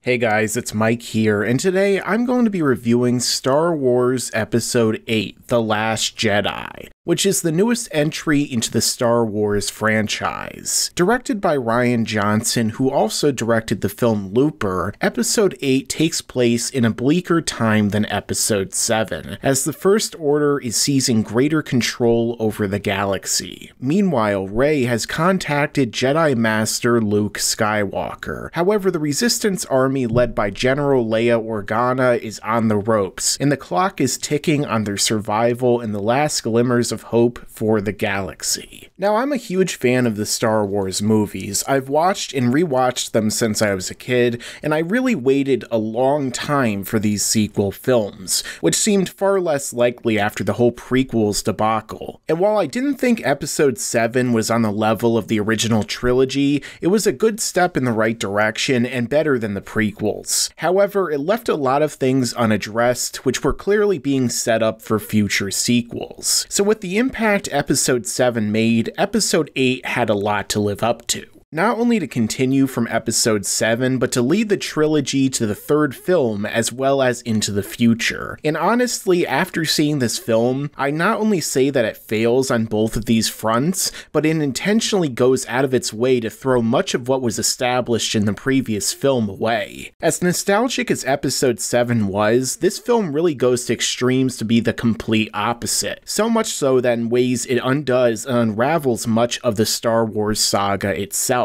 Hey guys, it's Mike here, and today I'm going to be reviewing Star Wars Episode VIII, The Last Jedi, which is the newest entry into the Star Wars franchise. Directed by Rian Johnson, who also directed the film Looper, Episode VIII takes place in a bleaker time than Episode VII, as the First Order is seizing greater control over the galaxy. Meanwhile, Rey has contacted Jedi Master Luke Skywalker. However, the Resistance army led by General Leia Organa is on the ropes, and the clock is ticking on their survival and the last glimmers of hope for the galaxy. Now, I'm a huge fan of the Star Wars movies. I've watched and rewatched them since I was a kid, and I really waited a long time for these sequel films, which seemed far less likely after the whole prequels debacle. And while I didn't think Episode VII was on the level of the original trilogy, it was a good step in the right direction and better than the prequels. However, it left a lot of things unaddressed, which were clearly being set up for future sequels. So with the impact Episode VII made, Episode VIII had a lot to live up to. Not only to continue from Episode VII, but to lead the trilogy to the third film as well as into the future. And honestly, after seeing this film, I not only say that it fails on both of these fronts, but it intentionally goes out of its way to throw much of what was established in the previous film away. As nostalgic as Episode VII was, this film really goes to extremes to be the complete opposite. So much so that in ways it undoes and unravels much of the Star Wars saga itself.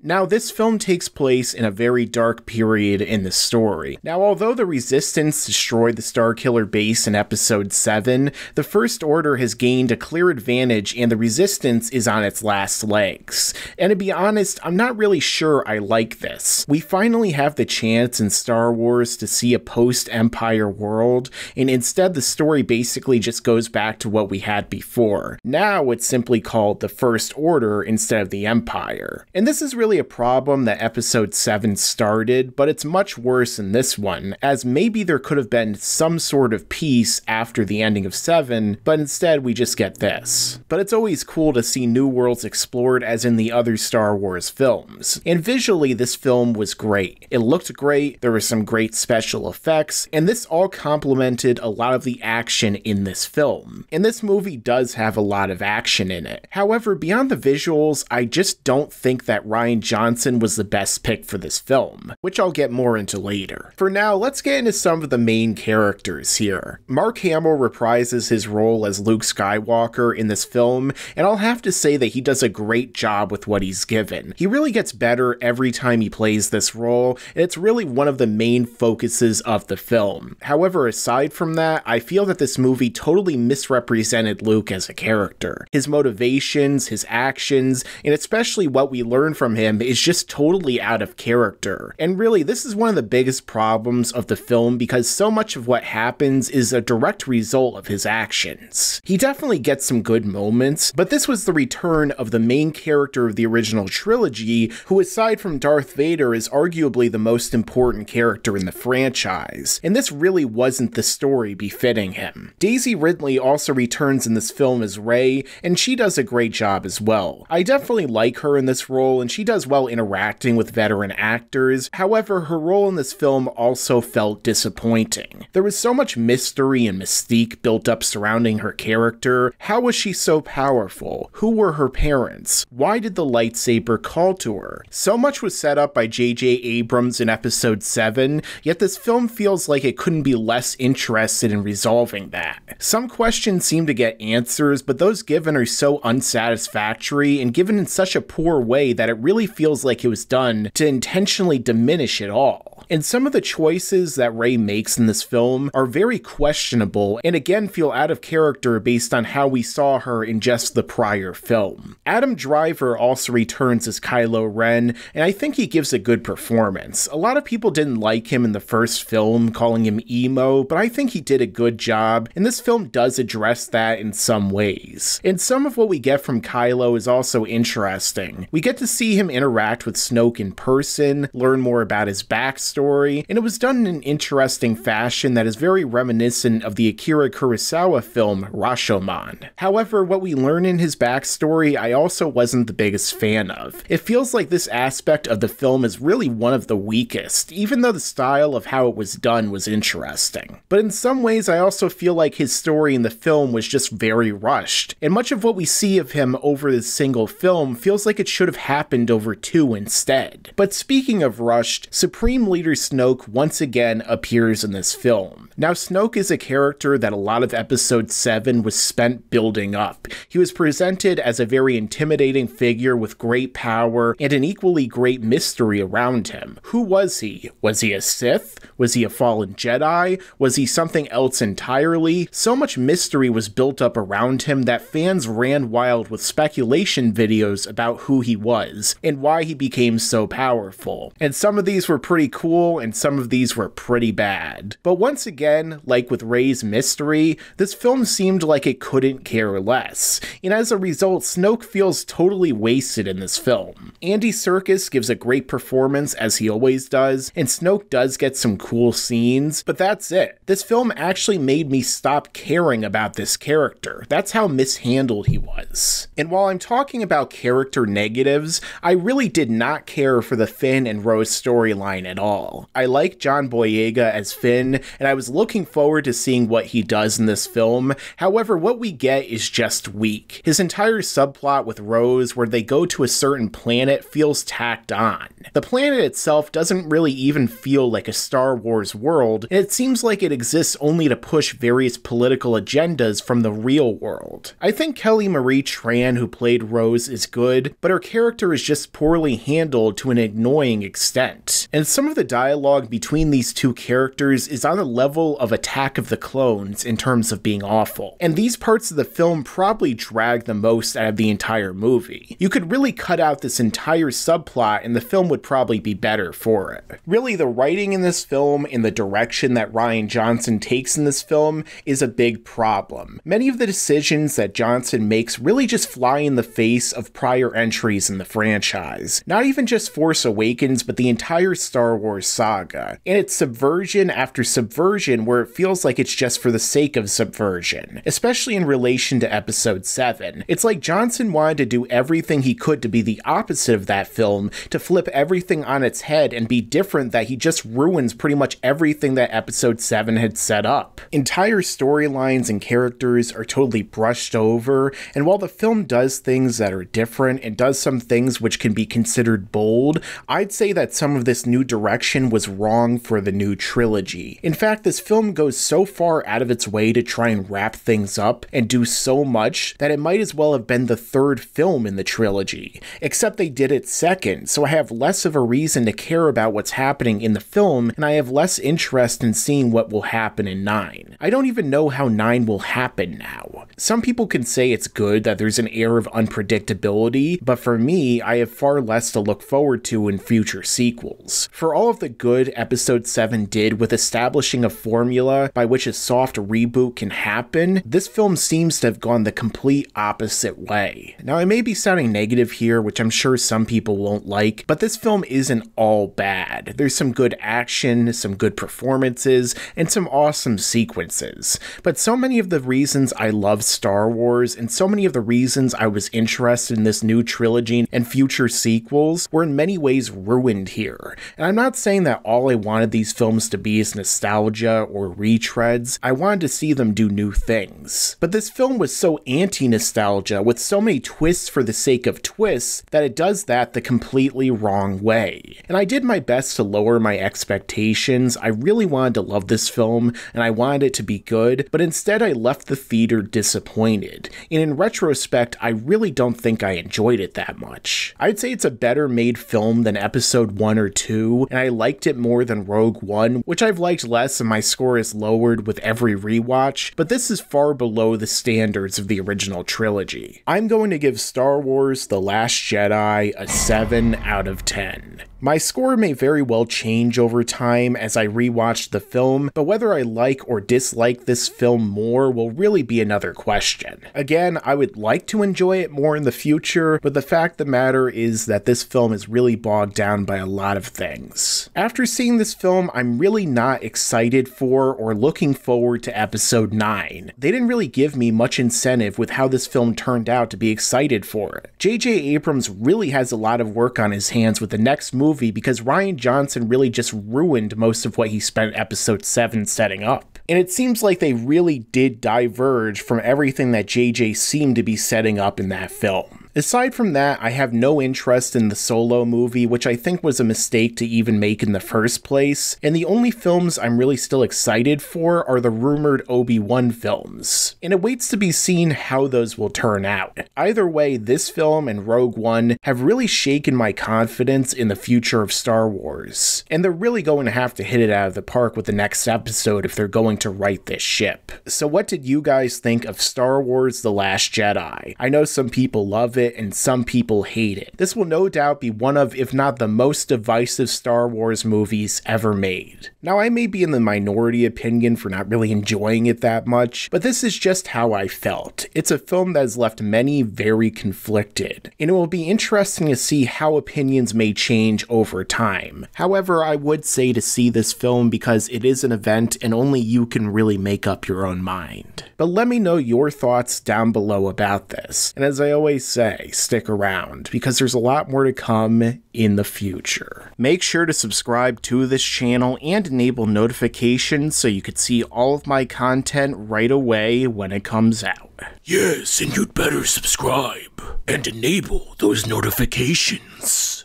Now, this film takes place in a very dark period in the story. Now, although the Resistance destroyed the Starkiller base in Episode VII, the First Order has gained a clear advantage and the Resistance is on its last legs. And to be honest, I'm not really sure I like this. We finally have the chance in Star Wars to see a post-Empire world, and instead the story basically just goes back to what we had before. Now it's simply called the First Order instead of the Empire. And this is really a problem that Episode VII started, but it's much worse in this one, as maybe there could have been some sort of peace after the ending of 7, but instead we just get this. But it's always cool to see new worlds explored as in the other Star Wars films. And visually, this film was great. It looked great, there were some great special effects, and this all complemented a lot of the action in this film. And this movie does have a lot of action in it. However, beyond the visuals, I just don't think that Rian Johnson was the best pick for this film, which I'll get more into later. For now, let's get into some of the main characters here. Mark Hamill reprises his role as Luke Skywalker in this film, and I'll have to say that he does a great job with what he's given. He really gets better every time he plays this role, and it's really one of the main focuses of the film. However, aside from that, I feel that this movie totally misrepresented Luke as a character. His motivations, his actions, and especially what we learn from him is just totally out of character. And really, this is one of the biggest problems of the film because so much of what happens is a direct result of his actions. He definitely gets some good moments, but this was the return of the main character of the original trilogy, who aside from Darth Vader is arguably the most important character in the franchise, and this really wasn't the story befitting him. Daisy Ridley also returns in this film as Rey, and she does a great job as well. I definitely like her in this role, and she does well interacting with veteran actors. However, her role in this film also felt disappointing. There was so much mystery and mystique built up surrounding her character. How was she so powerful? Who were her parents? Why did the lightsaber call to her? So much was set up by J.J. Abrams in Episode VII, yet this film feels like it couldn't be less interested in resolving that. Some questions seem to get answers, but those given are so unsatisfactory and given in such a poor way that it really feels like it was done to intentionally diminish it all. And some of the choices that Rey makes in this film are very questionable and again feel out of character based on how we saw her in just the prior film. Adam Driver also returns as Kylo Ren, and I think he gives a good performance. A lot of people didn't like him in the first film, calling him emo, but I think he did a good job, and this film does address that in some ways. And some of what we get from Kylo is also interesting. We get to see him interact with Snoke in person, learn more about his backstory, story, and it was done in an interesting fashion that is very reminiscent of the Akira Kurosawa film Rashomon. However, what we learn in his backstory I also wasn't the biggest fan of. It feels like this aspect of the film is really one of the weakest, even though the style of how it was done was interesting. But in some ways I also feel like his story in the film was just very rushed, and much of what we see of him over this single film feels like it should have happened over two instead. But speaking of rushed, Supreme Leader Snoke once again appears in this film. Now Snoke is a character that a lot of episode 7 was spent building up. He was presented as a very intimidating figure with great power and an equally great mystery around him. Who was he? Was he a Sith? Was he a fallen Jedi? Was he something else entirely? So much mystery was built up around him that fans ran wild with speculation videos about who he was and why he became so powerful. And some of these were pretty cool and some of these were pretty bad. But once again, like with Rey's mystery, this film seemed like it couldn't care less. And as a result, Snoke feels totally wasted in this film. Andy Serkis gives a great performance as he always does, and Snoke does get some cool scenes, but that's it. This film actually made me stop caring about this character. That's how mishandled he was. And while I'm talking about character negatives, I really did not care for the Finn and Rose storyline at all. I like John Boyega as Finn, and I was looking forward to seeing what he does in this film. However, what we get is just weak. His entire subplot with Rose, where they go to a certain planet, feels tacked on. The planet itself doesn't really even feel like a Star Wars world, and it seems like it exists only to push various political agendas from the real world. I think Kelly Marie Tran, who played Rose, is good, but her character is just poorly handled to an annoying extent. And some of the dialogue between these two characters is on the level of Attack of the Clones in terms of being awful. And these parts of the film probably drag the most out of the entire movie. You could really cut out this entire subplot and the film would probably be better for it. Really, the writing in this film and the direction that Rian Johnson takes in this film is a big problem. Many of the decisions that Johnson makes really just fly in the face of prior entries in the franchise. Not even just Force Awakens, but the entire Star Wars saga. And it's subversion after subversion where it feels like it's just for the sake of subversion, especially in relation to Episode 7. It's like Johnson wanted to do everything he could to be the opposite of that film, to flip everything on its head and be different, that he just ruins pretty much everything that Episode 7 had set up. Entire storylines and characters are totally brushed over, and while the film does things that are different and does some things which can be considered bold, I'd say that some of this new direction was wrong for the new trilogy. In fact, this film goes so far out of its way to try and wrap things up and do so much that it might as well have been the third film in the trilogy, except they did it second, so I have less of a reason to care about what's happening in the film, and I have less interest in seeing what will happen in 9. I don't even know how 9 will happen now. Some people can say it's good that there's an air of unpredictability, but for me, I have far less to look forward to in future sequels. For all of the good Episode 7 did with establishing a formula by which a soft reboot can happen, this film seems to have gone the complete opposite way. Now, I may be sounding negative here, which I'm sure some people won't like, but this film isn't all bad. There's some good action, some good performances, and some awesome sequences. But so many of the reasons I love Star Wars, and so many of the reasons I was interested in this new trilogy and future sequels, were in many ways ruined here. And I'm not saying that all I wanted these films to be is nostalgia or retreads. I wanted to see them do new things. But this film was so anti-nostalgia, with so many twists for the sake of twists, that it does that the completely wrong way. And I did my best to lower my expectations. I really wanted to love this film, and I wanted it to be good, but instead I left the theater disappointed. And in retrospect, I really don't think I enjoyed it that much. I'd say it's a better made film than Episode 1 or 2, and I liked it more than Rogue One, which I've liked less and my score is lowered with every rewatch, but this is far below the standards of the original trilogy. I'm going to give Star Wars: The Last Jedi a 7 out of 10. My score may very well change over time as I rewatch the film, but whether I like or dislike this film more will really be another question. Again, I would like to enjoy it more in the future, but the fact of the matter is that this film is really bogged down by a lot of things. After seeing this film, I'm really not excited for or looking forward to episode 9. They didn't really give me much incentive with how this film turned out to be excited for it. J.J. Abrams really has a lot of work on his hands with the next movie because Rian Johnson really just ruined most of what he spent episode 7 setting up. And it seems like they really did diverge from everything that JJ seemed to be setting up in that film. Aside from that, I have no interest in the Solo movie, which I think was a mistake to even make in the first place, and the only films I'm really still excited for are the rumored Obi-Wan films, and it waits to be seen how those will turn out. Either way, this film and Rogue One have really shaken my confidence in the future of Star Wars, and they're really going to have to hit it out of the park with the next episode if they're going to right this ship. So what did you guys think of Star Wars: The Last Jedi? I know some people love it, and some people hate it. This will no doubt be one of, if not the most divisive Star Wars movies ever made. Now, I may be in the minority opinion for not really enjoying it that much, but this is just how I felt. It's a film that has left many very conflicted, and it will be interesting to see how opinions may change over time. However, I would say to see this film because it is an event and only you can really make up your own mind. But let me know your thoughts down below about this. And as I always say, stick around, because there's a lot more to come in the future. Make sure to subscribe to this channel and enable notifications so you could see all of my content right away when it comes out. Yes, and you'd better subscribe and enable those notifications.